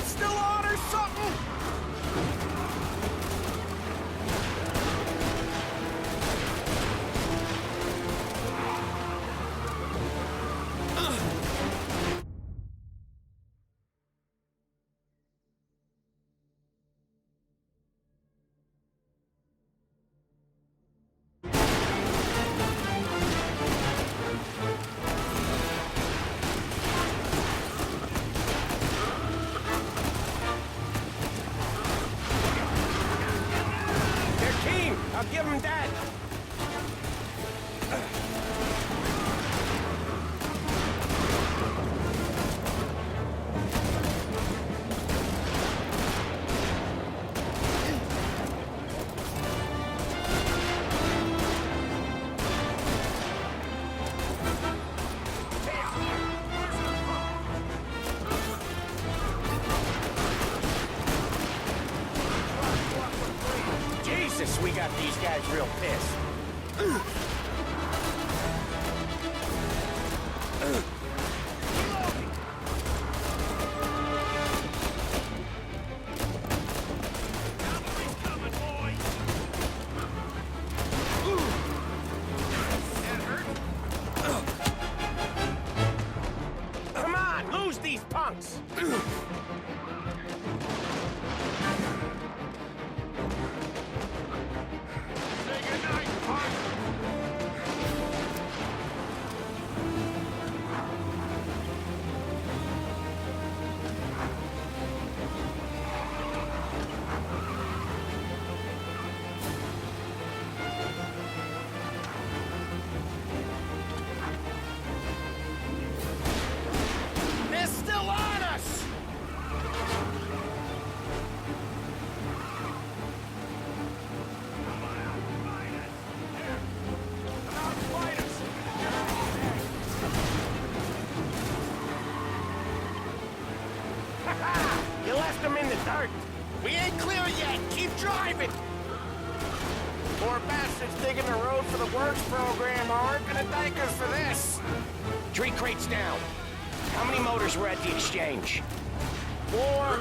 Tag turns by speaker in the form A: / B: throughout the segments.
A: still on or something? I'll give him that! We got these guys real pissed. Come on, lose these punks! You left them in the dirt. We ain't clear yet. Keep driving. Poor bastards digging the road for the works program aren't gonna thank us for this. 3 crates down. How many motors were at the exchange? 4,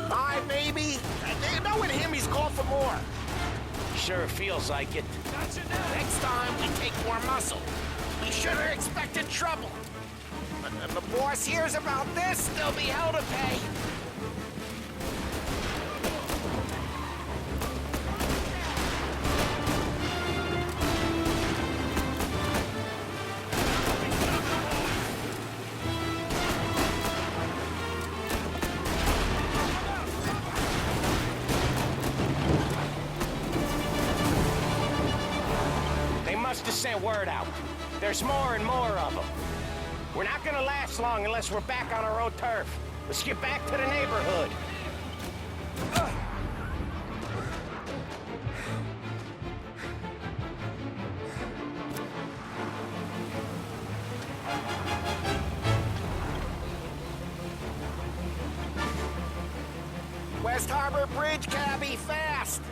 A: 5 maybe? Knowing him, he's called for more. Sure feels like it. Next time, we take more muscle. We should have expected trouble. But if the boss hears about this, there'll be hell to pay. To send word out. There's more and more of them. We're not gonna last long unless we're back on our own turf. Let's get back to the neighborhood. West Harbor Bridge, cabby, fast!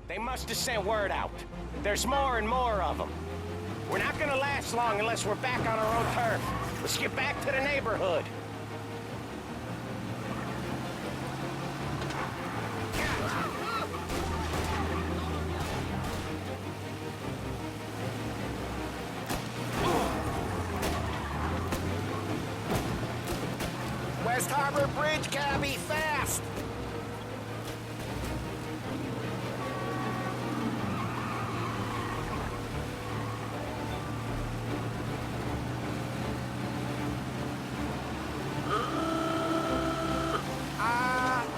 A: They must have sent word out. There's more and more of them. We're not gonna last long unless we're back on our own turf. Let's get back to the neighborhood. West Harbor Bridge, cabby, fast!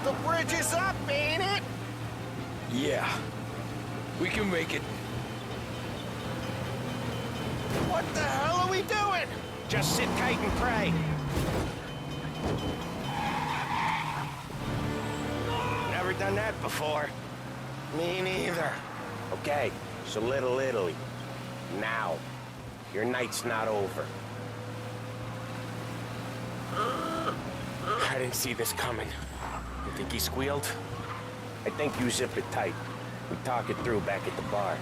A: The bridge is up, ain't it?
B: Yeah. We can make it.
A: What the hell are we doing? Just sit tight and pray. Never done that before. Me neither. Okay, so Little Italy. Now. Your night's not over. I didn't see this coming. You think he squealed? I think you zip it tight. We talk it through back at the bar.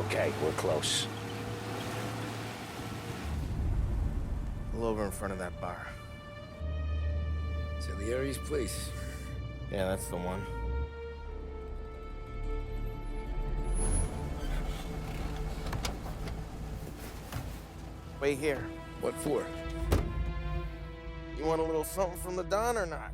A: Okay, we're close. Pull over in front of that bar.
B: Salieri's place.
A: Yeah, that's the one. Wait here.
B: What for?
A: You want a little something from the Don or not?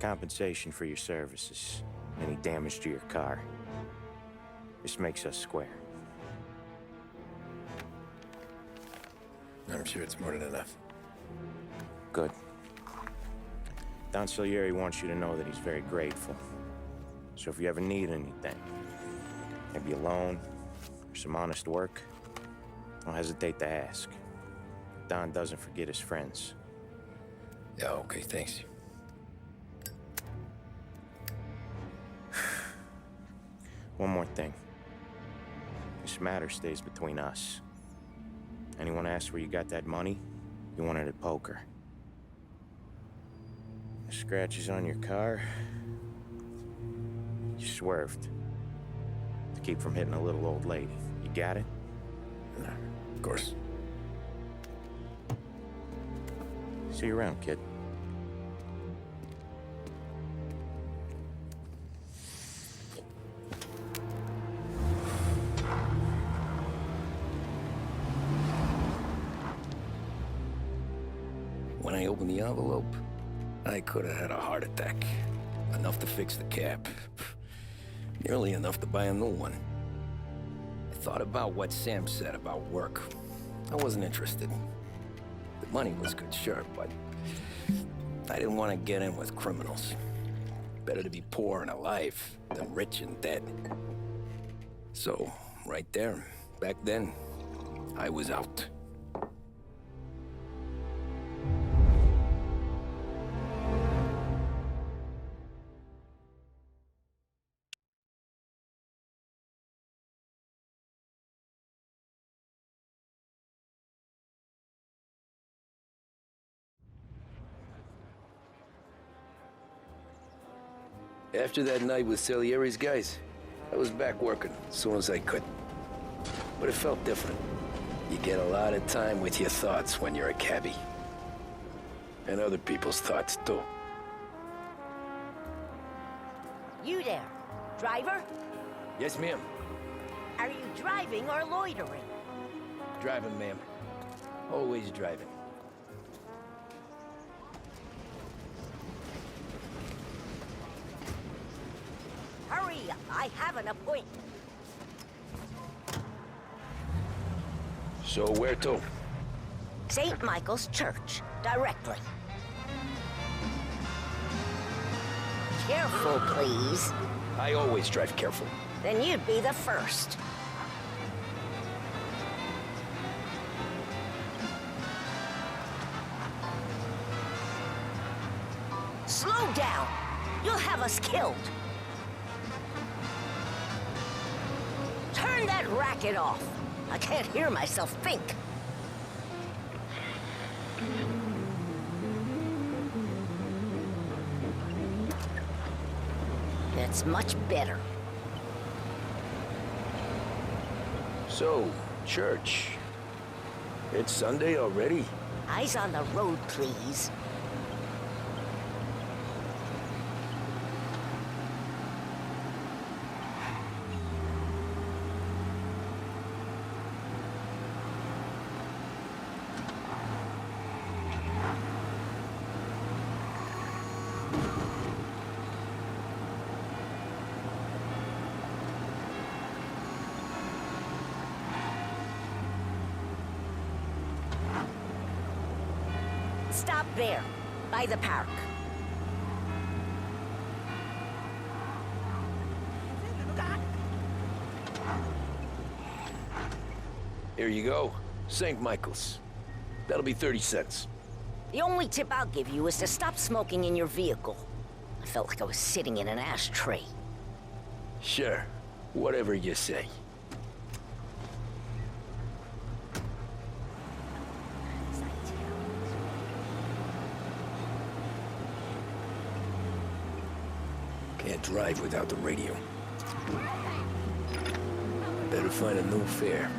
A: Compensation for your services. Any damage to your car. This makes us square.
B: I'm sure it's more than enough.
A: Good. Don Salieri wants you to know that he's very grateful. So if you ever need anything, maybe a loan or some honest work, don't hesitate to ask. Don doesn't forget his friends.
B: Yeah, okay, thanks.
A: One more thing. This matter stays between us. Anyone asks where you got that money, you want it at poker. The scratches on your car, you swerved. To keep from hitting a little old lady. You got it?
B: Of course.
A: See you around, kid.
B: When I opened the envelope, I could have had a heart attack. Enough to fix the cap. Nearly enough to buy a new one. I thought about what Sam said about work. I wasn't interested. The money was good, sure, but I didn't want to get in with criminals. Better to be poor and alive than rich and dead. So, right there, back then, I was out. After that night with Salieri's guys, I was back working as soon as I could. But it felt different. You get a lot of time with your thoughts when you're a cabbie. And other people's thoughts, too.
C: You there, driver?
B: Yes, ma'am.
C: Are you driving or loitering?
B: Driving, ma'am. Always driving.
C: Hurry up, I have an appointment.
B: So where to?
C: St. Michael's Church, directly. Careful, please.
B: I always drive careful.
C: Then you'd be the first. Slow down! You'll have us killed! Turn that racket off! I can't hear myself think. That's much better.
B: So, church. It's Sunday already?
C: Eyes on the road, please. Stop there, by the park.
B: Here you go. St. Michael's. That'll be 30 cents.
C: The only tip I'll give you is to stop smoking in your vehicle. I felt like I was sitting in an ashtray.
B: Sure. Whatever you say. Can't drive without the radio. Better find a new fare.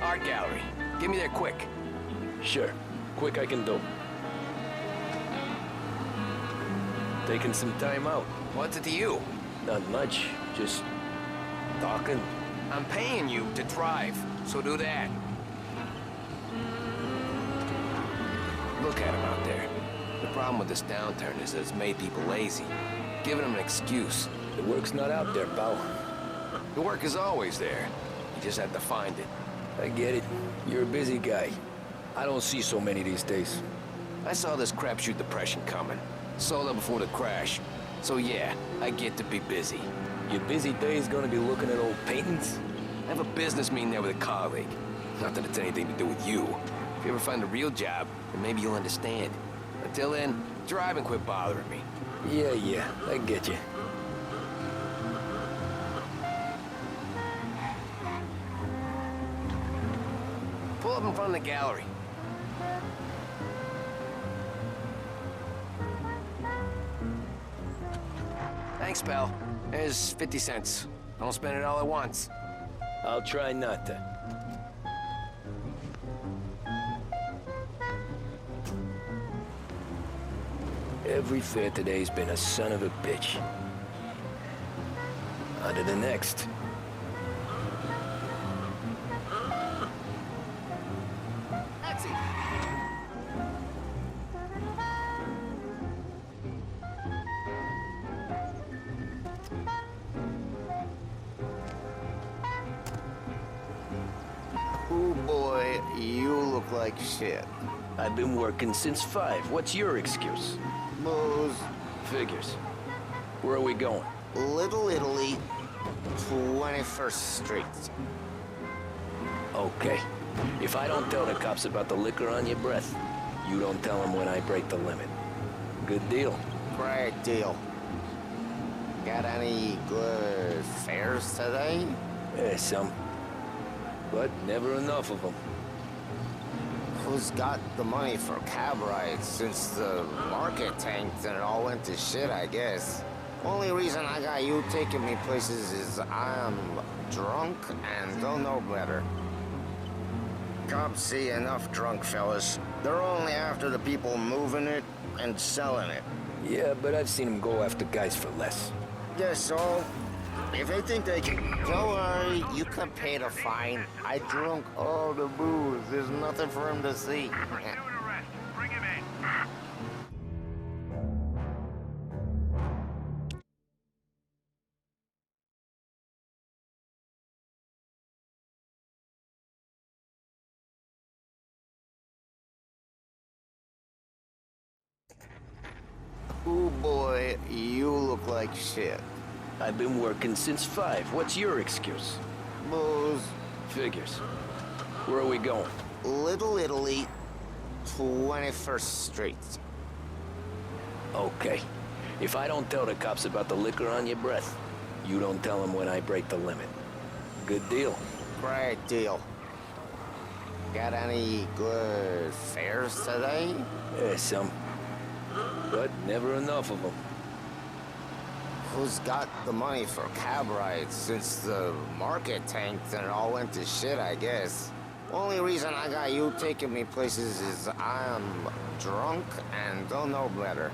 A: Art gallery. Get me there quick.
B: Sure. Quick I can do. Taking some time out.
A: What's it to you?
B: Not much. Just talking.
A: I'm paying you to drive, so do that. Look at him out there. The problem with this downturn is that it's made people lazy, giving them an excuse.
B: The work's not out there, pal.
A: The work is always there. You just have to find it.
B: I get it. You're a busy guy. I don't see so many these days.
A: I saw this crapshoot depression coming. Sold up before the crash. So yeah, I get to be busy.
B: Your busy day's gonna be looking at old paintings?
A: I have a business meeting there with a colleague. Not that it's anything to do with you. If you ever find a real job, then maybe you'll understand. Until then, drive and quit bothering me.
B: Yeah, I get you.
A: Pull up in front of the gallery. Thanks, pal. There's 50 cents. Don't spend it all at once.
B: I'll try not to. Every fare today's been a son of a bitch. On to the next.
A: That's it.
D: Oh boy, you look like shit.
B: I've been working since 5. What's your excuse?
D: Booze,
B: Figures. Where are we going?
D: Little Italy, 21st Street.
B: Okay. If I don't tell the cops about the liquor on your breath, you don't tell them when I break the limit. Good deal.
D: Great deal. Got any good fares today?
B: Yeah, some. But never enough of them.
D: Who's got the money for cab rides since the market tanked and it all went to shit, I guess? Only reason I got you taking me places is I'm drunk and don't know better. Cops see enough drunk fellas. They're only after the people moving it and selling it.
B: Yeah, but I've seen them go after guys for less.
D: Guess so. If they think they can... Don't worry, you can pay the fine. I drunk all the booze. There's nothing for him to see.
E: Bring him in.
D: Ooh boy, you look like shit.
B: I've been working since 5. What's your excuse?
D: Booze.
B: Figures. Where are we going?
D: Little Italy, 21st Street.
B: Okay. If I don't tell the cops about the liquor on your breath, you don't tell them when I break the limit. Good deal.
D: Great deal. Got any good fares today?
B: Yeah, some. But never enough of them.
D: Who's got the money for cab rides since the market tanked and it all went to shit, I guess? Only reason I got you taking me places is I'm drunk and don't know better.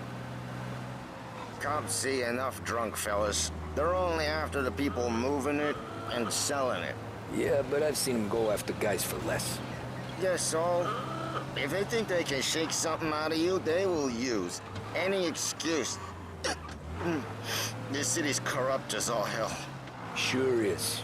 D: Cops see enough drunk fellas. They're only after the people moving it and selling it.
B: Yeah, but I've seen them go after guys for less.
D: Guess so. If they think they can shake something out of you, they will use any excuse. This city's corrupt as all hell.
B: Sure is.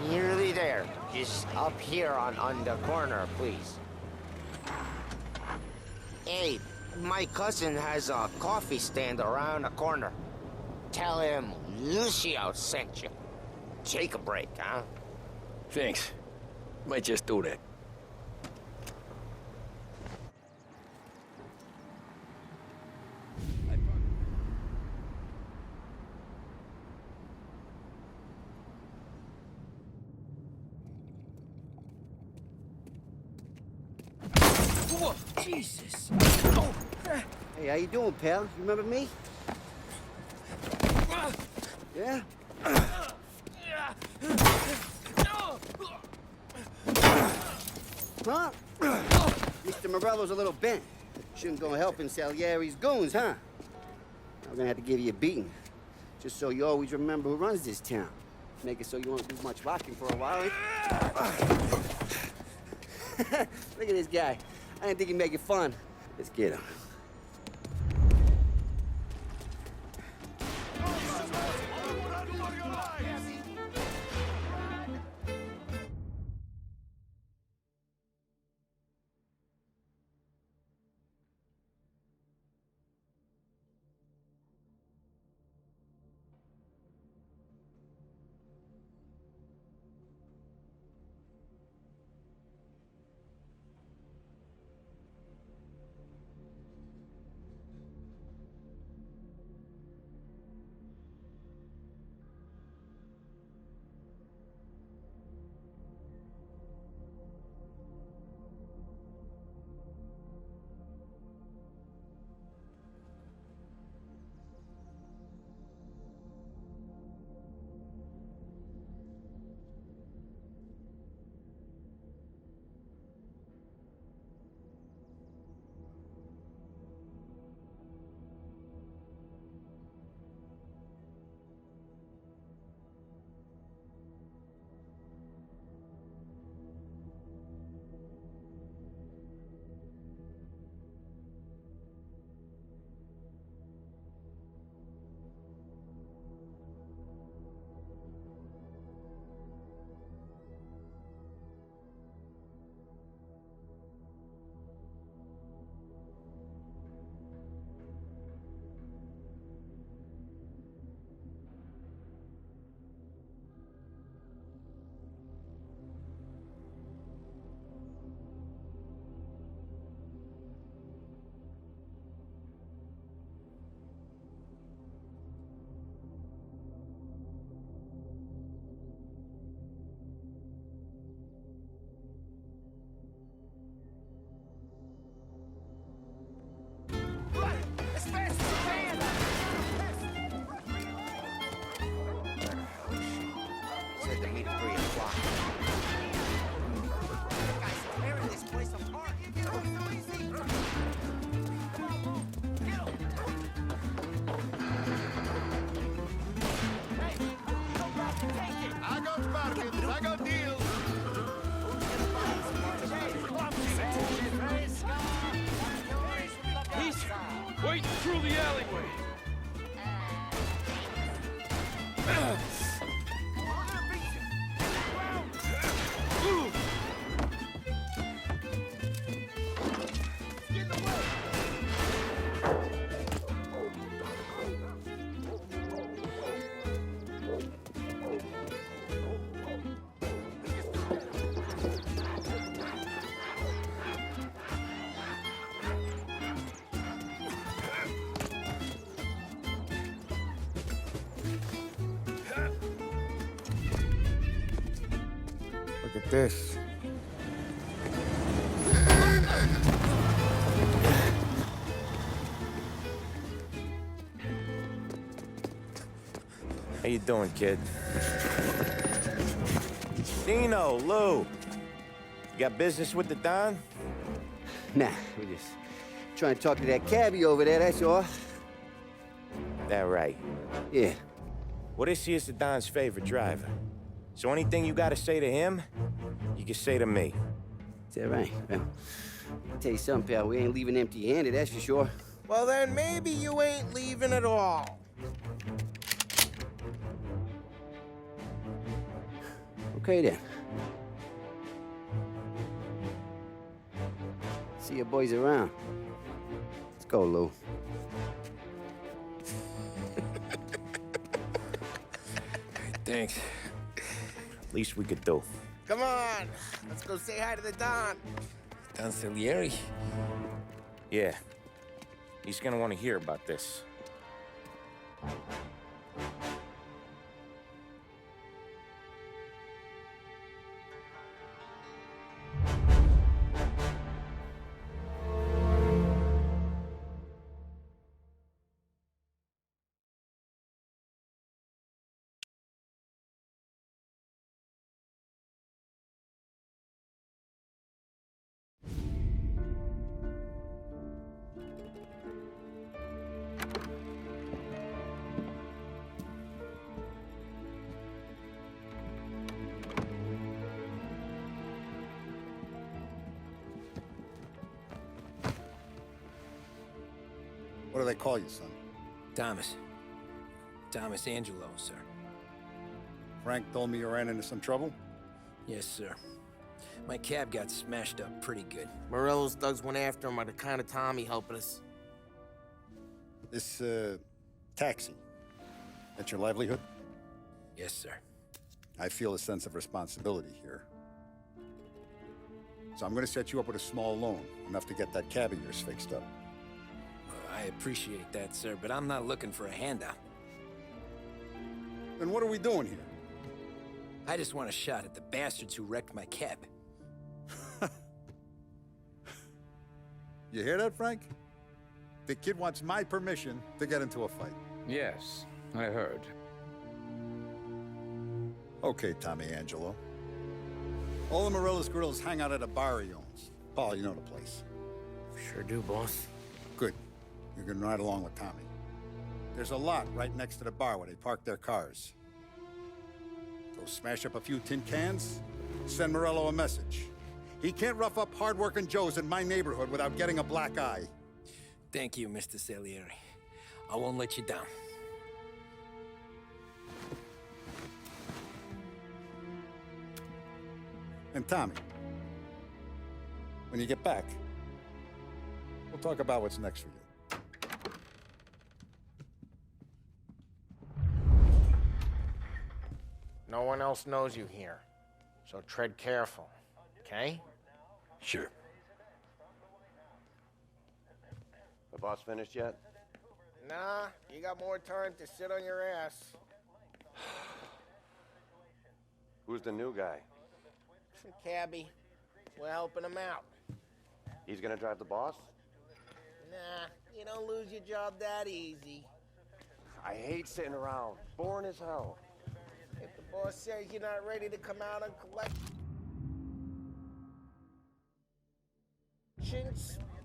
D: Nearly there. Just up here on the corner, please. Hey, my cousin has a coffee stand around the corner. Tell him Lucio sent you. Take a break, huh?
B: Thanks. Might just do that. Whoa, Jesus! Oh.
F: Hey, how you doing, pal? You remember me? Yeah? Huh? Mr. Morello's a little bent. Shouldn't go helping Salieri's goons, huh? I'm gonna have to give you a beating. Just so you always remember who runs this town. Make it so you won't do much rocking for a while. Look at this guy. I didn't think he'd make it fun. Let's get him.
G: Wait through the alleyway.
D: Look at this.
H: How you doing, kid? Dino, Lou. You got business with the Don?
F: Nah, we're just trying to talk to that cabbie over there, that's all.
H: That right.
F: Yeah.
H: Well, this here's the Don's favorite driver. So anything you gotta say to him, you can say to me.
F: Is that right? Well, I'll tell you something, pal. We ain't leaving empty-handed, that's for sure.
A: Well, then maybe you ain't leaving at all.
F: Okay, then. See your boys around. Let's go, Lou.
B: Thanks.
H: Least we could do.
A: Come on, let's go say hi to the Don.
B: Don Salieri?
H: Yeah. He's gonna want to hear about this.
I: What do they call you, son?
B: Thomas. Thomas Angelo, sir.
I: Frank told me you ran into some trouble?
B: Yes, sir. My cab got smashed up pretty good.
A: Morello's thugs went after him by the kind of Tommy helping us.
I: This, taxi, that's your livelihood?
B: Yes, sir.
I: I feel a sense of responsibility here. So I'm gonna set you up with a small loan, enough to get that cab of yours fixed up.
B: I appreciate that, sir, but I'm not looking for a handout.
I: Then what are we doing here?
B: I just want a shot at the bastards who wrecked my cab.
I: You hear that, Frank? The kid wants my permission to get into a fight.
G: Yes, I heard.
I: Okay, Tommy Angelo. All the Morello's girls hang out at a bar he owns. Paul, you know the place.
A: Sure do, boss.
I: Good. You can ride along with Tommy. There's a lot right next to the bar where they park their cars. Go smash up a few tin cans, send Morello a message. He can't rough up hard-working Joes in my neighborhood without getting a black eye.
B: Thank you, Mr. Salieri. I won't let you down.
I: And Tommy, when you get back, we'll talk about what's next for you.
A: No one else knows you here, so tread careful, okay?
B: Sure.
J: The boss finished yet?
A: Nah, you got more time to sit on your ass.
J: Who's the new guy?
A: Some cabbie. We're helping him out.
J: He's gonna drive the boss?
A: Nah, you don't lose your job that easy.
J: I hate sitting around. Boring as hell.
A: If the boss says you're not ready to come out and collect...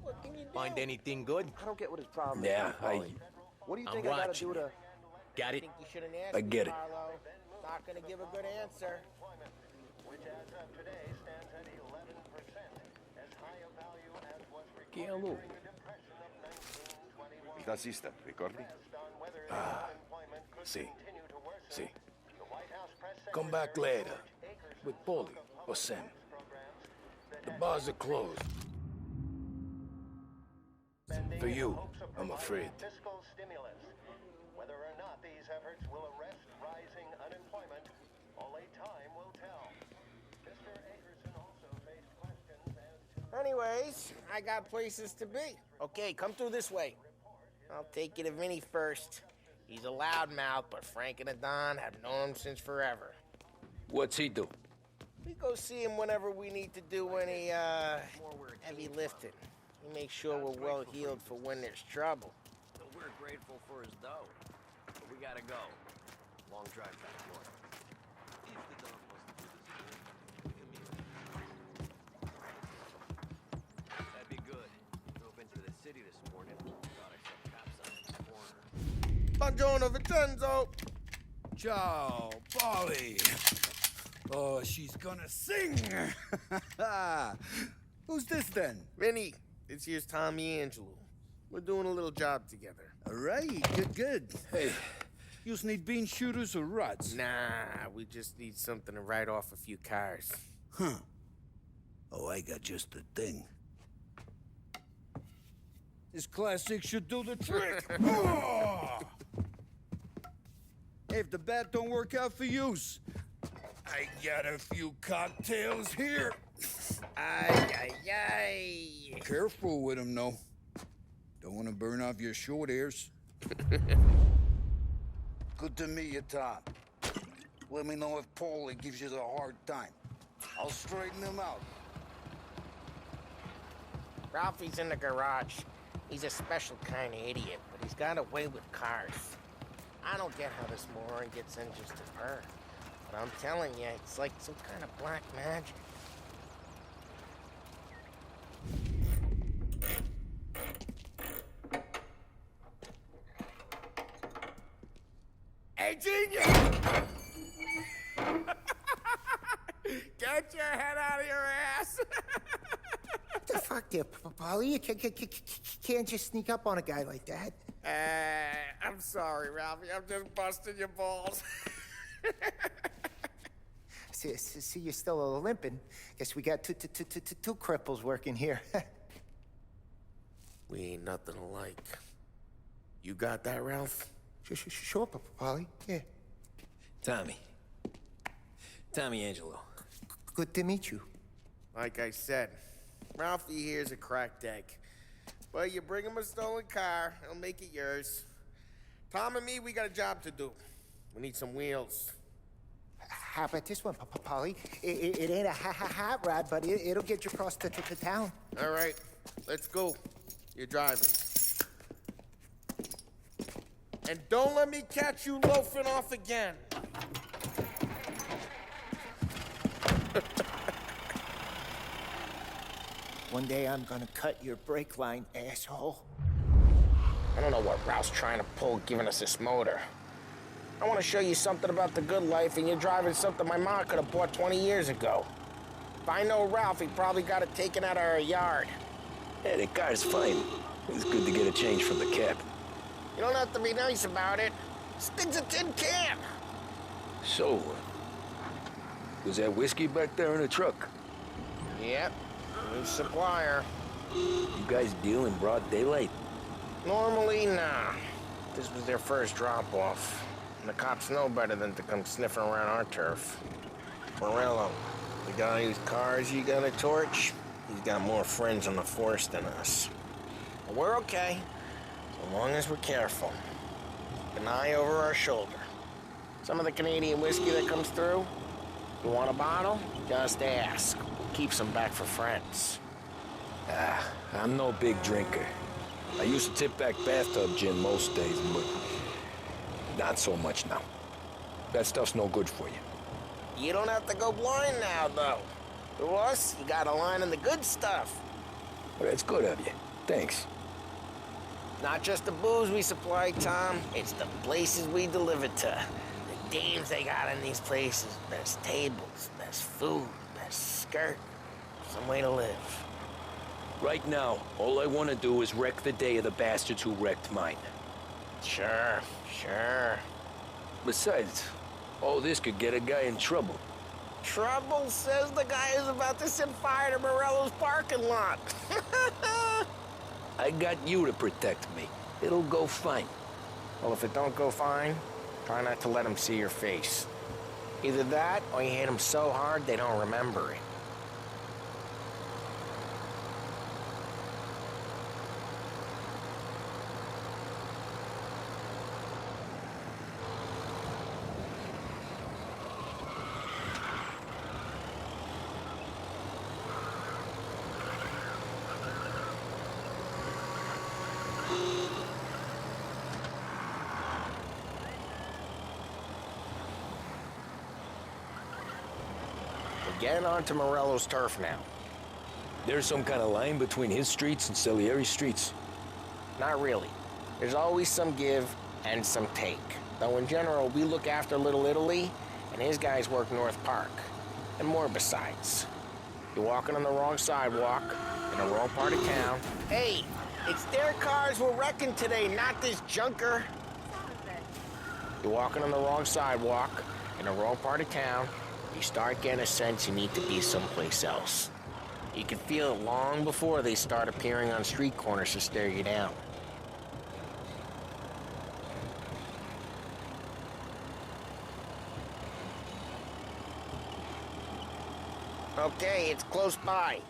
A: what can you do?
K: Find anything good?
J: I don't get what his problem
B: Yeah,
J: is. What do you think I gotta do to...
K: Got
A: I
K: it?
A: think you shouldn't ask
B: I get
A: me,
B: it.
A: Marlo. Not gonna give a good answer.
B: Hello.
J: assistant, record me?
G: See. See. Come back later. With Paulie or Sam. The bars are closed. For you, I'm afraid.
E: Whether or not these efforts will arrest rising unemployment, only time will tell. Mr. Akerson also faced questions as to...
A: Anyways, I got places to be. Okay, come through this way. I'll take you to Vinny first. He's a loudmouth, but Frank and the Don have known him since forever.
B: What's he do?
A: We go see him whenever we need to do any, heavy lifting. He makes sure we're well heeled for when there's trouble.
B: We're grateful for his dough. But we gotta go. Long drive back north. If the Don wants to do this again, we can meet him. That'd be good. Drove into the city this morning. Thought I saw cops on the corner.
A: Buongiorno, Vincenzo!
K: Ciao, Polly. Oh, she's gonna sing. Who's this then?
A: Vinny, this here's Tommy Angelo. We're doing a little job together.
K: All right, good. Hey, you need bean shooters or rods?
A: Nah, we just need something to write off a few cars.
K: Huh. Oh, I got just the thing. This classic should do the trick. Oh! If the bat don't work out for yous, I got a few cocktails here.
A: Ay.
K: Careful with them, though. Don't want to burn off your short hairs. Good to meet you, Tom. Let me know if Paulie gives you a hard time. I'll straighten him out.
A: Ralphie's in the garage. He's a special kind of idiot, but he's got a way with cars. I don't get how this moron gets engines to burn. But I'm telling you, it's like some kind of black magic. Hey, genius! Get your head out of your ass!
H: The fuck there, Paulie? You can't just sneak up on a guy like that.
A: I'm sorry, Ralphie. I'm just busting your balls.
H: See, you're still limping. Guess we got two cripples working here.
A: We ain't nothing alike. You got that, Ralph?
H: Sure, Paulie. Yeah.
B: Tommy Angelo.
H: Good to meet you.
A: Like I said, Ralphie here's a cracked egg. But you bring him a stolen car, he'll make it yours. Tom and me, we got a job to do. We need some wheels.
H: How about this one, Paulie? It ain't a hot rod, but it'll get you across to town.
A: All right, let's go. You're driving. And don't let me catch you loafing off again.
H: One day I'm gonna cut your brake line, asshole.
A: I don't know what Ralph's trying to pull giving us this motor. I want to show you something about the good life, and you're driving something my mom could have bought 20 years ago. If I know Ralph, he probably got it taken out of our yard.
B: Yeah, the car's fine. It's good to get a change from the cab.
A: You don't have to be nice about it. This thing's a tin can.
B: So, was that whiskey back there in the truck?
A: Yep, new supplier.
B: You guys deal in broad daylight?
A: Normally, nah. This was their first drop-off. And the cops know better than to come sniffing around our turf. Morello, the guy whose cars you got a torch, he's got more friends on the force than us. But we're okay, so long as we're careful. Keep an eye over our shoulder. Some of the Canadian whiskey that comes through, you want a bottle? Just ask. Keep some back for friends.
B: I'm no big drinker. I used to tip back bathtub gin most days, but not so much now. That stuff's no good for you.
A: You don't have to go blind now, though. To us, you got a line in the good stuff.
B: Well, that's good of you. Thanks.
A: Not just the booze we supply, Tom. It's the places we deliver to. The dames they got in these places. Best tables, best food, best skirt. Some way to live.
B: Right now, all I want to do is wreck the day of the bastards who wrecked mine.
A: Sure, sure.
B: Besides, all this could get a guy in trouble.
A: Trouble says the guy is about to set fire to Morello's parking lot.
B: I got you to protect me. It'll go fine.
A: Well, if it don't go fine, try not to let them see your face. Either that, or you hit them so hard they don't remember it. We're getting onto Morello's turf now.
B: There's some kind of line between his streets and Salieri's streets.
A: Not really. There's always some give and some take. Though in general, we look after Little Italy, and his guys work North Park. And more besides. You're walking on the wrong sidewalk, in the wrong part of town. Hey, it's their cars we're wrecking today, not this junker. You're walking on the wrong sidewalk, in the wrong part of town. You start getting a sense you need to be someplace else. You can feel it long before they start appearing on street corners to stare you down. Okay, it's close by.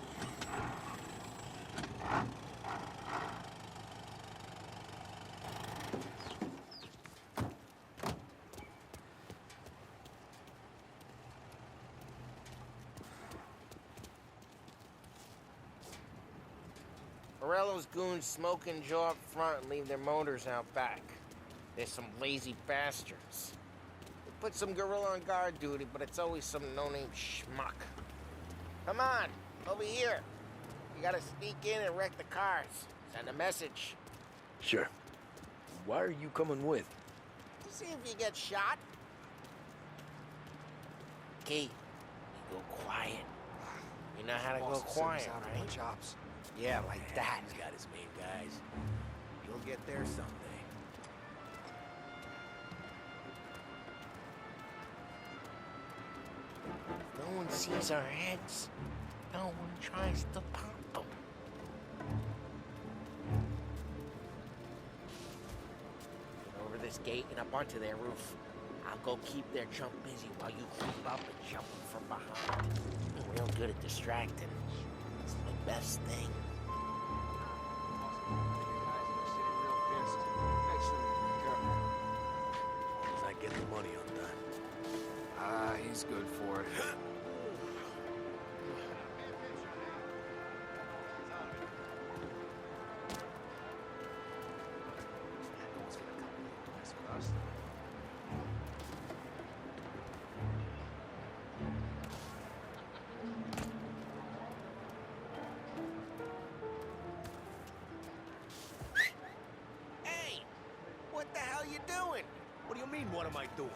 A: Morello's goons smoke and jaw up front and leave their motors out back. They're some lazy bastards. We put some gorilla on guard duty, but it's always some no-name schmuck. Come on, over here. You gotta sneak in and wreck the cars. Send a message.
B: Sure. Why are you coming with?
A: To see if you get shot. Key, you go quiet. You know how to go quiet, right?
J: Chops.
A: Yeah, like that.
J: He's got his main guys. You'll get there someday.
A: No one sees our heads. No one tries to pop them. Get over this gate and up onto their roof. I'll go keep their chump busy while you creep up and jump them from behind. I'm real good at distracting. It's my best thing.
J: Does that get the money undone? He's good for it.
A: Hey! What the hell you doing?
J: What do you mean, what am I doing?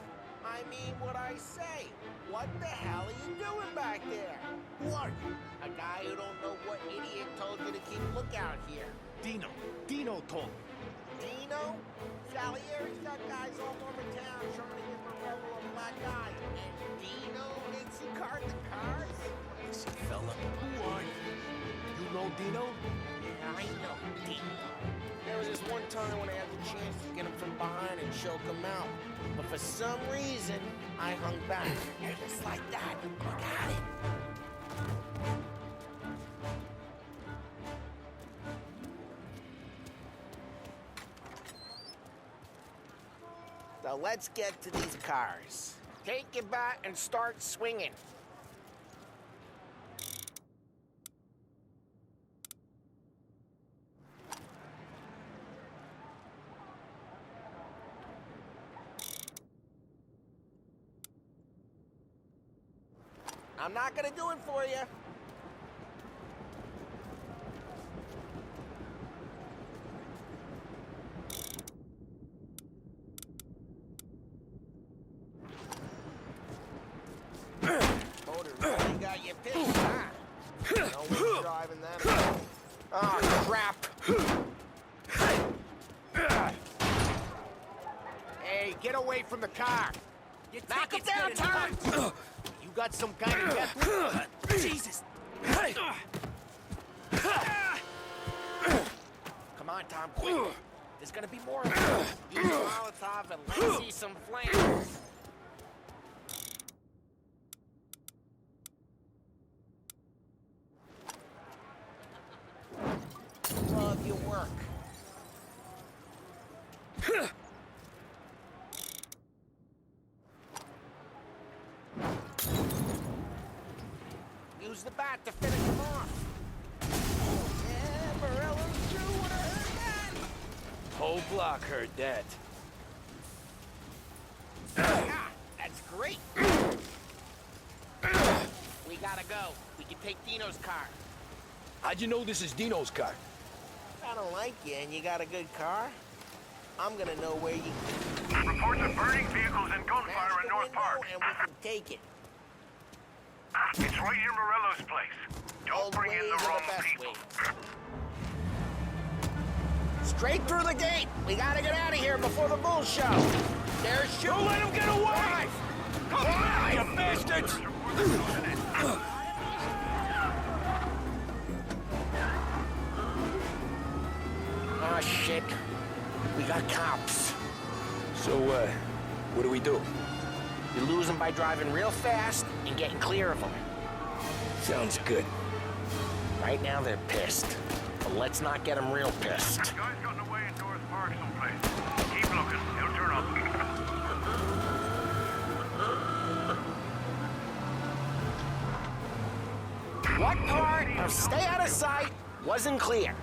A: I mean what I say. What the hell are you doing back there?
J: Who are you?
A: A guy who don't know what idiot told you to keep lookout here.
J: Dino. Dino told me.
A: Dino? Salieri's got guys all over town trying to get Morello a black eye. And Dino thinks he card the cars?
J: Listen, fella, who are you? You know Dino?
A: Yeah, I know Dino. There was this one time when I had the chance to get him from behind and choke him out. But for some reason, I hung back. Just like that. You got it. So let's get to these cars. Take your bat and start swinging. I'm not gonna do it for you. Motor really got you pissed, huh? No one's driving that. crap. Hey, get away from the car. Knock him down, Tom! You got some kind of death? Jesus! Come on, Tom, quick. There's gonna be more of them. Use Molotov and let's see some flames. Love your work. Use the bat to finish him off. Yeah, Morello's true. Would have heard that.
B: Whole block heard that.
A: Ah, that's great. We gotta go. We can take Dino's car.
J: How'd you know this is Dino's car?
A: I don't like you and you got a good car. I'm gonna know where you...
E: Reports of burning vehicles and gunfire in North Park.
A: And we can take it.
E: It's right near Morello's place. Don't
A: Old
E: bring in
A: ways
E: the
A: are
E: wrong
A: best
E: people.
A: ways. Straight through the gate. We gotta get out of here before the bulls show. There's shooting.
J: Don't let him get away! Come on, you bastards!
A: Oh, shit. We got cops.
J: So, what do we do?
A: You lose them by driving real fast and getting clear of them.
B: Sounds good.
A: Right now, they're pissed. But let's not get them real pissed.
E: Guy's gotten away in North Park someplace. Keep looking. He'll turn up.
A: What part of stay out of sight wasn't clear?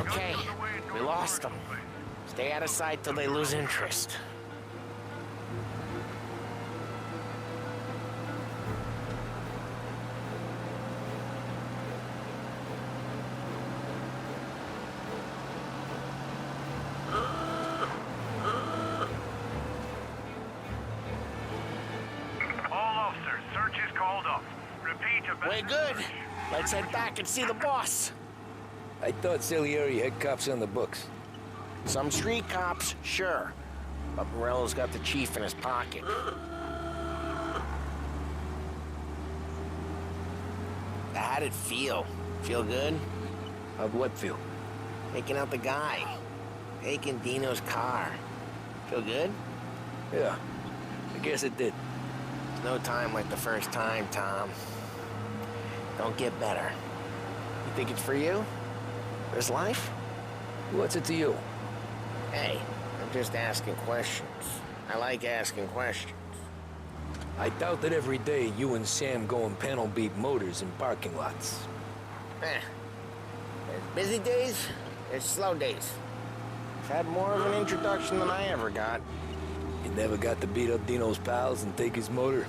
A: Okay, we lost them. Stay out of sight till they lose interest.
E: All officers, search is called off. Repeat,
A: We're good. Let's head back and see the boss.
B: I thought Salieri had cops on the books.
A: Some street cops, sure. But Morello's got the chief in his pocket. How'd it feel? Feel good?
B: How'd what feel?
A: Taking out the guy. Taking Dino's car. Feel good?
B: Yeah, I guess it did.
A: There's no time like the first time, Tom. Don't get better. You think it's for you? This life?
B: What's it to you?
A: Hey, I'm just asking questions. I like asking questions.
B: I doubt that every day you and Sam go and panel beat motors in parking lots.
A: There's busy days, there's slow days. I've had more of an introduction than I ever got.
B: You never got to beat up Dino's pals and take his motor?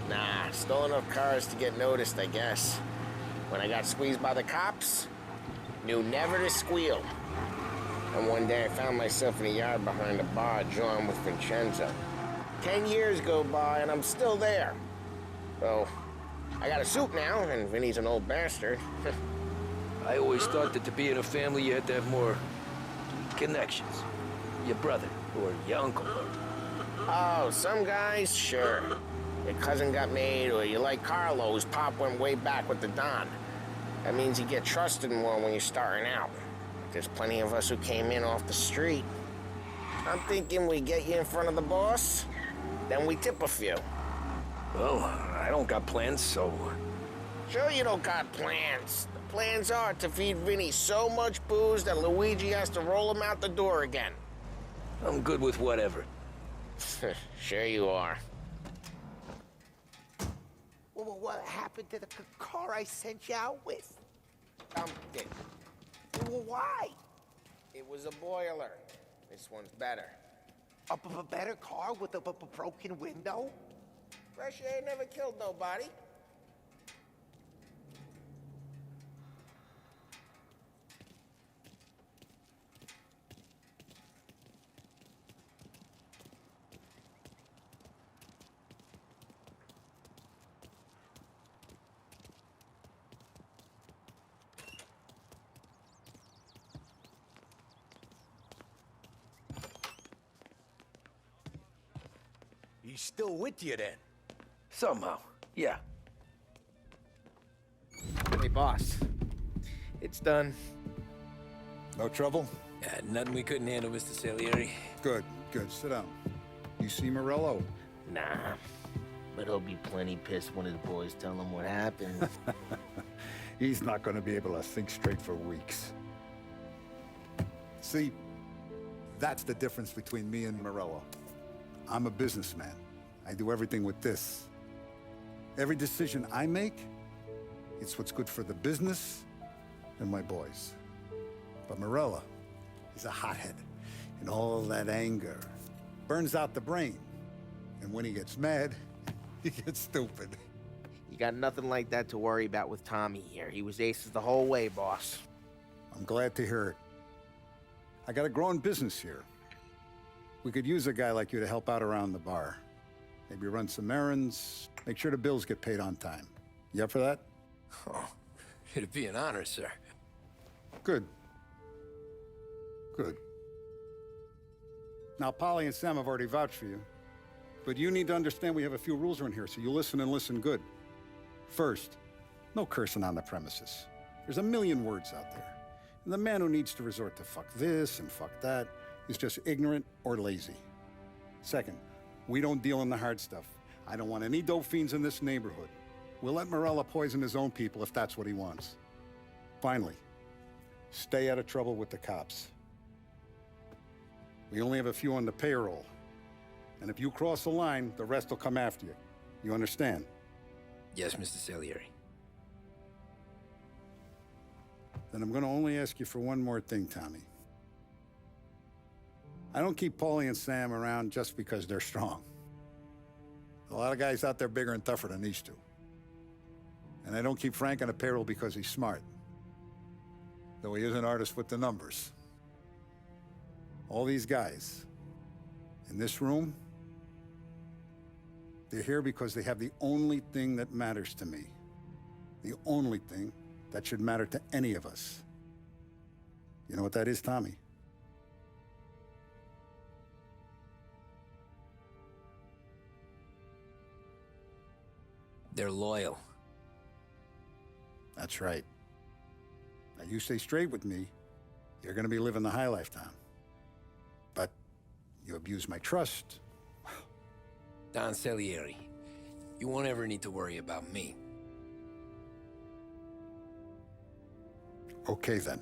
A: Nah, stole enough cars to get noticed, I guess. When I got squeezed by the cops, knew never to squeal. And one day I found myself in a yard behind a bar drawing with Vincenzo. 10 years go by and I'm still there. So, I got a suit now, and Vinny's an old bastard.
B: I always thought that to be in a family you had to have more connections. Your brother, or your uncle.
A: Oh, some guys, sure. Your cousin got made, or you like Carlos, Pop went way back with the Don. That means you get trusted more when you're starting out. There's plenty of us who came in off the street. I'm thinking we get you in front of the boss, then we tip a few.
B: Well, I don't got plans, so...
A: Sure you don't got plans. The plans are to feed Vinny so much booze that Luigi has to roll him out the door again.
B: I'm good with whatever.
A: Sure you are.
L: Well, what happened to the car I sent you out with?
A: Dumped it.
L: Well, why?
A: It was a boiler. This one's better.
L: A better car with a broken window?
A: Fresh air never killed nobody.
G: He's still with you then?
B: Somehow, yeah.
M: Hey, boss. It's done.
I: No trouble?
B: Nothing we couldn't handle, Mr. Salieri.
I: Good, good. Sit down. You see Morello?
L: Nah. But he'll be plenty pissed when his boys tell him what happened.
I: He's not going to be able to think straight for weeks. See, that's the difference between me and Morello. I'm a businessman. I do everything with this. Every decision I make, it's what's good for the business and my boys. But Morello, he's a hothead. And all that anger burns out the brain. And when he gets mad, he gets stupid.
M: You got nothing like that to worry about with Tommy here. He was aces the whole way, boss.
I: I'm glad to hear it. I got a growing business here. We could use a guy like you to help out around the bar. Maybe run some errands, make sure the bills get paid on time. You up for that?
B: Oh, it'd be an honor, sir.
I: Good. Good. Now, Polly and Sam have already vouched for you. But you need to understand we have a few rules around here, so you listen and listen good. First, no cursing on the premises. There's a million words out there. And the man who needs to resort to fuck this and fuck that is just ignorant or lazy. Second, we don't deal in the hard stuff. I don't want any dope fiends in this neighborhood. We'll let Morello poison his own people if that's what he wants. Finally, stay out of trouble with the cops. We only have a few on the payroll. And if you cross the line, the rest will come after you. You understand?
B: Yes, Mr. Salieri.
I: Then I'm gonna only ask you for one more thing, Tommy. I don't keep Paulie and Sam around just because they're strong. A lot of guys out there bigger and tougher than these two. And I don't keep Frank on the payroll because he's smart. Though he is an artist with the numbers. All these guys in this room, they're here because they have the only thing that matters to me. The only thing that should matter to any of us. You know what that is, Tommy?
B: They're loyal.
I: That's right. Now, you stay straight with me, you're gonna be living the high life, Tom. But you abuse my trust.
B: Don Salieri, you won't ever need to worry about me.
I: Okay, then.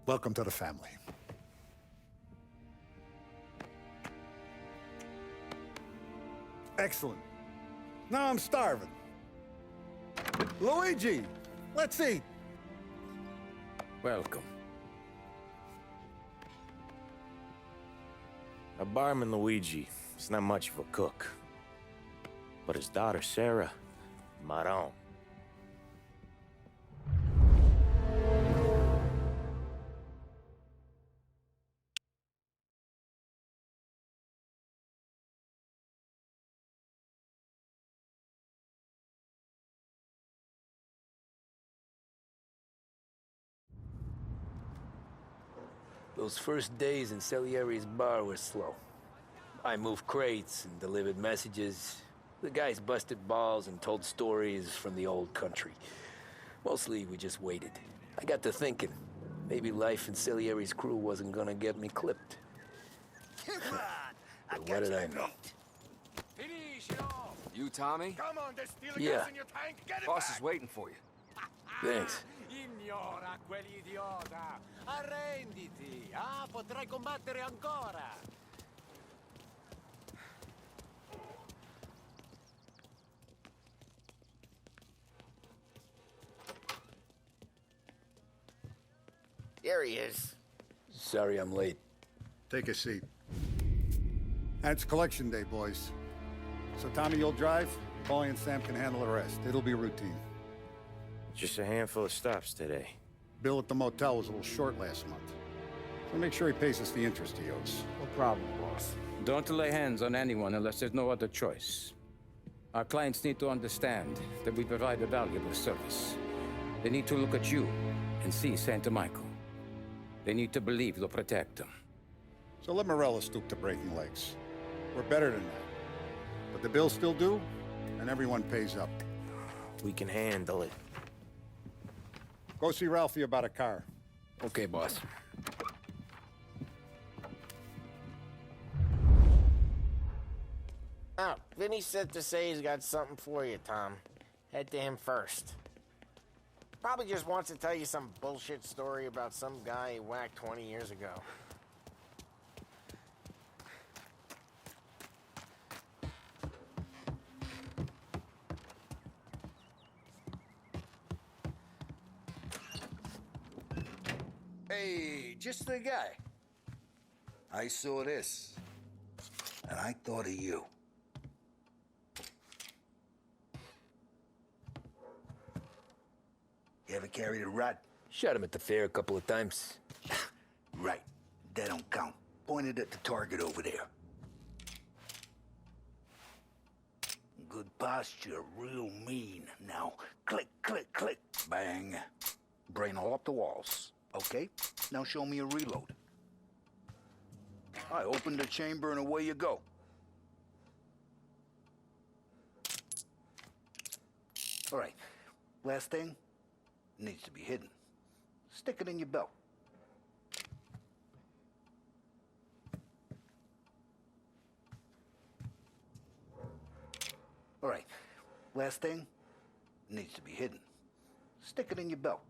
I: Welcome to the family. Excellent. Now I'm starving. Luigi, let's eat.
B: Welcome.
H: A barman, Luigi, is not much of a cook. But his daughter, Sarah, Maron.
B: Those first days in Salieri's bar were slow. I moved crates and delivered messages. The guys busted balls and told stories from the old country. Mostly, we just waited. I got to thinking, maybe life in Salieri's crew wasn't gonna get me clipped.
L: Come on!
B: But what did I know?
J: Finish it off! You, Tommy?
A: Come on, there's stealing
B: Yeah.
A: gas in your tank. Get it
J: Boss
A: back.
J: is waiting for you.
B: Thanks.
J: Ignora quell'idiota! Arrenditi! Ah, potrai combattere ancora!
L: There he is.
B: Sorry I'm late.
I: Take a seat. And it's collection day, boys. So Tommy, you'll drive. Paulie and Sam can handle the rest. It'll be routine.
H: Just a handful of stops today.
I: Bill at the motel was a little short last month. So make sure he pays us the interest he owes.
M: No problem, boss.
N: Don't lay hands on anyone unless there's no other choice. Our clients need to understand that we provide a valuable service. They need to look at you and see Santa Michael. They need to believe you'll protect them.
I: So let Morello stoop to breaking legs. We're better than that. But the bill's still due, and everyone pays up.
H: We can handle it.
I: Go see Ralphie about a car.
B: Okay, boss.
M: Oh, Vinny said to say he's got something for you, Tom. Head to him first. Probably just wants to tell you some bullshit story about some guy he whacked 20 years ago.
K: Hey, just the guy. I saw this, and I thought of you. You ever carried a rod?
B: Shot him at the fair a couple of times.
K: Right. That don't count. Pointed at the target over there. Good posture, real mean. Now, click, click, click, bang. Brain all up the walls. Okay, now show me a reload. I open the chamber and away you go. All right, last thing, needs to be hidden. Stick it in your belt. All right, last thing, needs to be hidden. Stick it in your belt.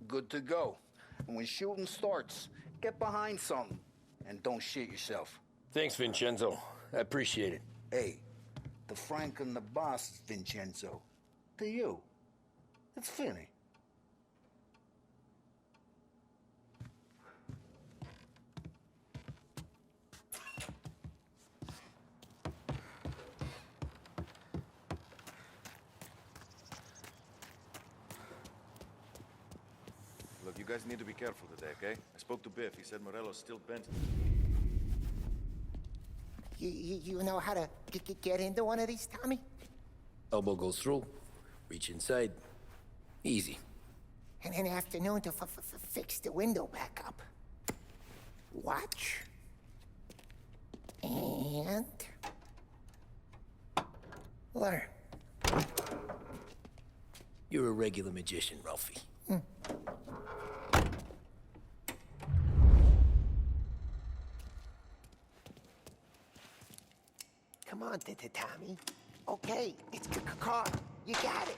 K: Good to go. And when shooting starts, get behind something and don't shit yourself.
B: Thanks, Vincenzo. I appreciate it.
K: Hey, the Frank and the boss, Vincenzo. To you, it's Finny.
O: Look, you guys need to be careful today, okay? I spoke to Biff. He said Morello's still bent.
P: You know how to get into one of these, Tommy?
B: Elbow goes through. Reach inside. Easy.
P: And an afternoon to fix the window back up. Watch. And... learn.
B: You're a regular magician, Ralphie.
P: Come on, Tommy. Okay, it's car. You got it.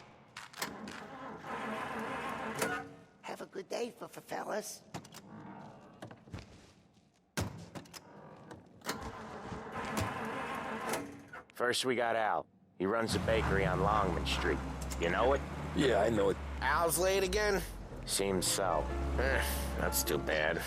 P: Have a good day, fellas.
H: First, we got Al. He runs a bakery on Longman Street. You know it?
B: Yeah, I know it.
M: Al's late again?
H: Seems so. That's too bad.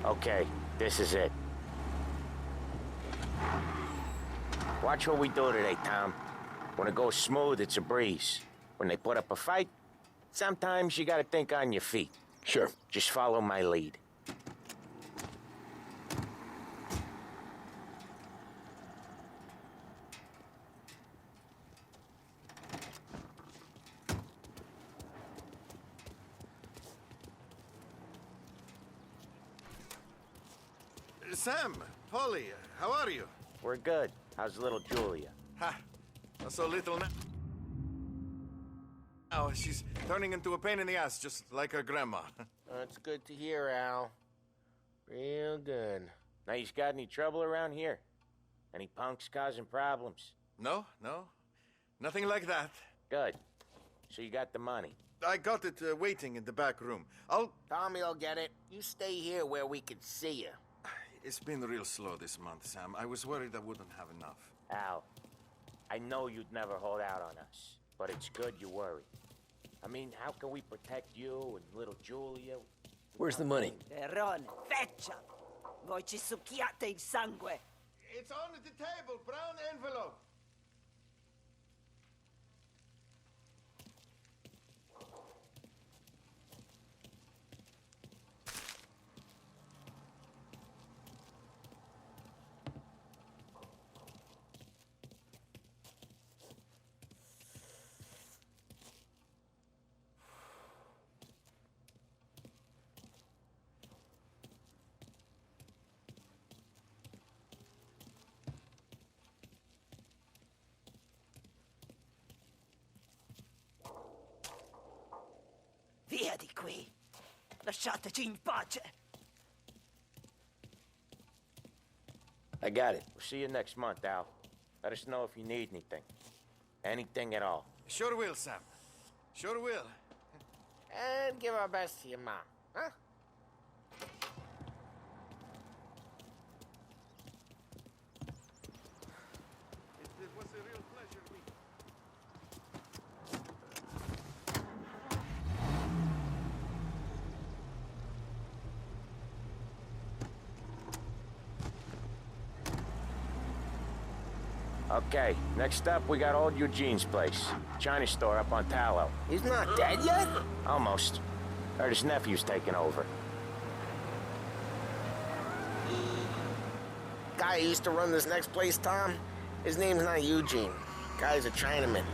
H: Okay, this is it. Watch what we do today, Tom. When it goes smooth, it's a breeze. When they put up a fight, sometimes you gotta think on your feet.
B: Sure.
H: Just follow my lead.
O: Sam, Polly, how are you?
H: We're good. How's little Julia?
O: Ha! So little now. Now she's turning into a pain in the ass, just like her grandma.
M: That's good to hear, Al. Real good.
H: Now, you got any trouble around here? Any punks causing problems?
O: No. Nothing like that.
H: Good. So you got the money?
O: I got it waiting in the back room.
M: Tommy'll get it. You stay here where we can see you.
O: It's been real slow this month, Sam. I was worried I wouldn't have enough.
H: Al, I know you'd never hold out on us, but it's good you worry. I mean, how can we protect you and little Julia?
B: Where's the money?
Q: Perrone, feccia! Voi ci succhiate il sangue!
O: It's on the table, brown envelope.
Q: Via di qui! Lasciateci in pace!
B: I got it.
H: We'll see you next month, Al. Let us know if you need anything. Anything at all.
O: Sure will, Sam. Sure will.
M: And give our best to your mom, huh?
O: It was a real pleasure meeting.
H: Okay, next up, we got old Eugene's place. China store up on Tallow.
M: He's not dead yet?
H: Almost. Heard his nephew's taking over.
M: Guy who used to run this next place, Tom, his name's not Eugene. Guy's a Chinaman.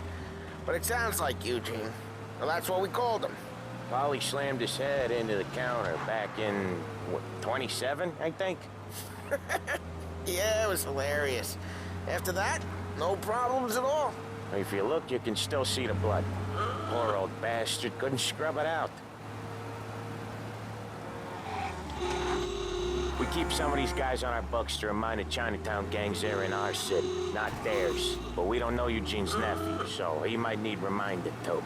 M: But it sounds like Eugene. Well, that's what we called him.
H: Polly slammed his head into the counter back in, what, 27, I think?
M: Yeah, it was hilarious. After that, no problems at all.
H: If you look, you can still see the blood. Poor old bastard couldn't scrub it out. We keep some of these guys on our books to remind the Chinatown gangs they're in our city, not theirs. But we don't know Eugene's nephew, so he might need reminded too.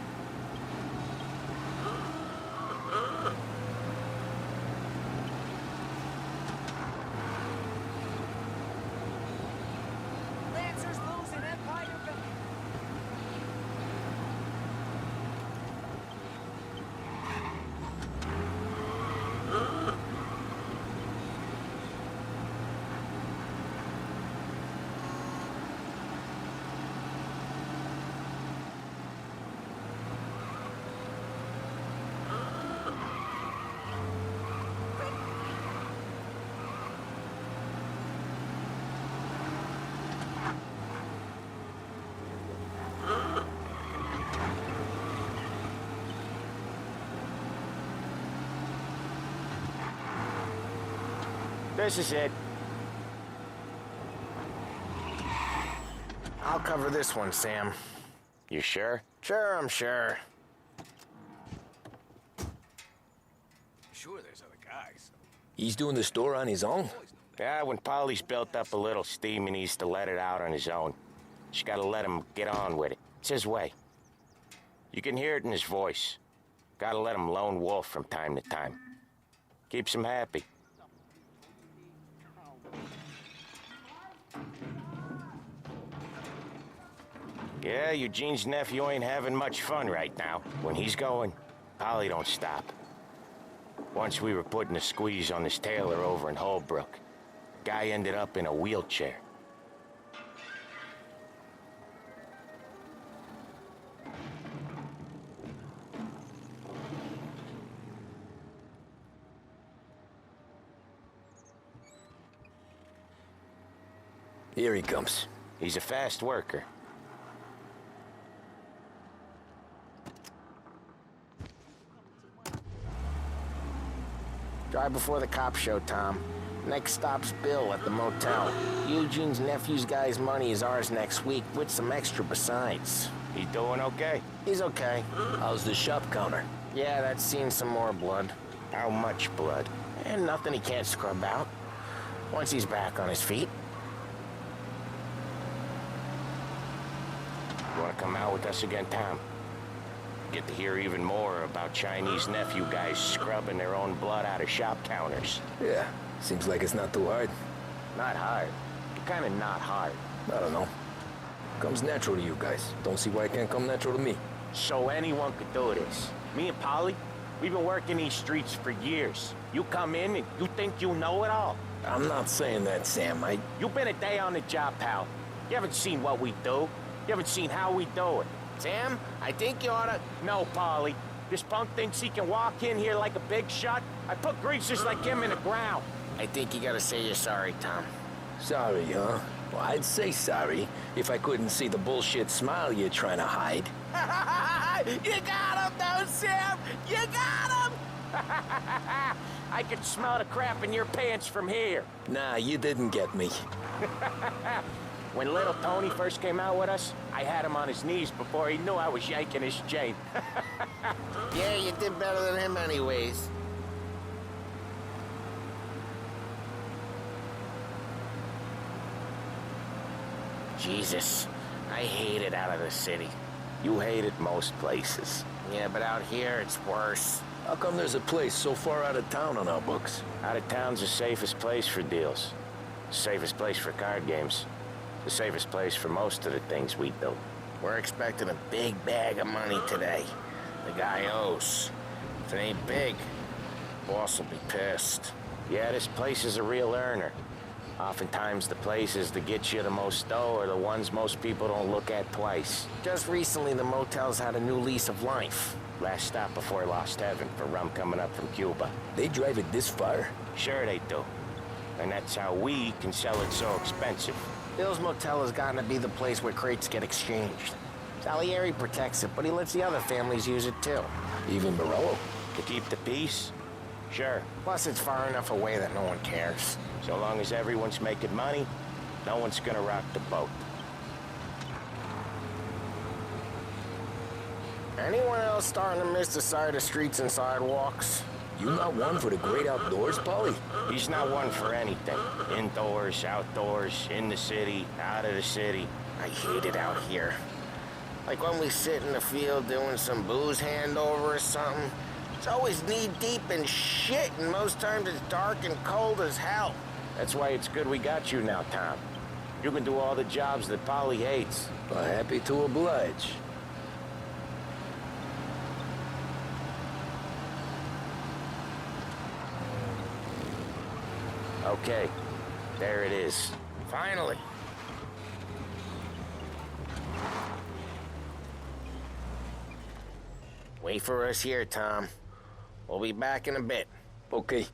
Q: Lancers losing Empire.
H: This is it.
M: I'll cover this one, Sam.
H: You sure?
M: Sure, I'm sure.
J: Sure, there's other guys.
B: He's doing the store on his own?
H: Yeah, when Polly's built up a little steam, he needs to let it out on his own. Just gotta let him get on with it. It's his way. You can hear it in his voice. Gotta let him lone wolf from time to time. Keeps him happy. Yeah, Eugene's nephew ain't having much fun right now. When he's going, Polly don't stop. Once we were putting a squeeze on this tailor over in Holbrook. Guy ended up in a wheelchair.
B: Here he comes.
H: He's a fast worker.
M: Drive before the cops show, Tom. Next stop's Bill at the motel. Eugene's nephew's guy's money is ours next week, with some extra besides.
H: He doing okay?
M: He's okay.
B: How's the shop counter?
M: Yeah, that's seen some more blood.
H: How much blood?
M: And nothing he can't scrub out. Once he's back on his feet.
H: You wanna come out with us again, Tom? Get to hear even more about Chinese nephew guys scrubbing their own blood out of shop counters.
B: Yeah, seems like it's not too hard.
H: Not hard. Kinda not hard.
B: I don't know. Comes natural to you guys. Don't see why it can't come natural to me.
H: So anyone could do this. Me and Polly, we've been working these streets for years. You come in and you think you know it all.
B: I'm not saying that, Sam.
H: You've been a day on the job, pal. You haven't seen what we do. You haven't seen how we do it.
M: Sam, I think you oughta...
H: No, Polly. This punk thinks he can walk in here like a big shot. I put greasers like him in the ground.
M: I think you gotta say you're sorry, Tom.
B: Sorry, huh? Well, I'd say sorry if I couldn't see the bullshit smile you're trying to hide.
H: You got him, though, Sam! You got him! I can smell the crap in your pants from here.
B: Nah, you didn't get me.
H: When little Tony first came out with us, I had him on his knees before he knew I was yanking his chain.
M: Yeah, you did better than him anyways. Jesus, I hate it out of the city.
H: You hate it most places.
M: Yeah, but out here, it's worse.
B: How come there's a place so far out of town on our books?
H: Out of town's the safest place for deals. Safest place for card games. The safest place for most of the things we do.
M: We're expecting a big bag of money today. The guy owes. If it ain't big, boss will be pissed.
H: Yeah, this place is a real earner. Oftentimes the places that get you the most dough are the ones most people don't look at twice.
M: Just recently, the motel's had a new lease of life.
H: Last stop before Lost Heaven for rum coming up from Cuba.
B: They drive it this far?
H: Sure they do. And that's how we can sell it so expensive.
M: Bill's Motel has gotten to be the place where crates get exchanged. Salieri protects it, but he lets the other families use it too.
B: Even Morello?
H: To keep the peace? Sure.
M: Plus, it's far enough away that no one cares.
H: So long as everyone's making money, no one's gonna rock the boat.
M: Anyone else starting to miss the sight of streets and sidewalks?
B: You not one for the great outdoors, Polly?
H: He's not one for anything. Indoors, outdoors, in the city, out of the city.
M: I hate it out here. Like when we sit in the field doing some booze handover or something. It's always knee-deep in shit, and most times it's dark and cold as hell.
H: That's why it's good we got you now, Tom. You can do all the jobs that Polly hates.
B: Well, happy to oblige.
H: Okay, there it is.
M: Finally. Wait for us here, Tom. We'll be back in a bit.
B: Okay.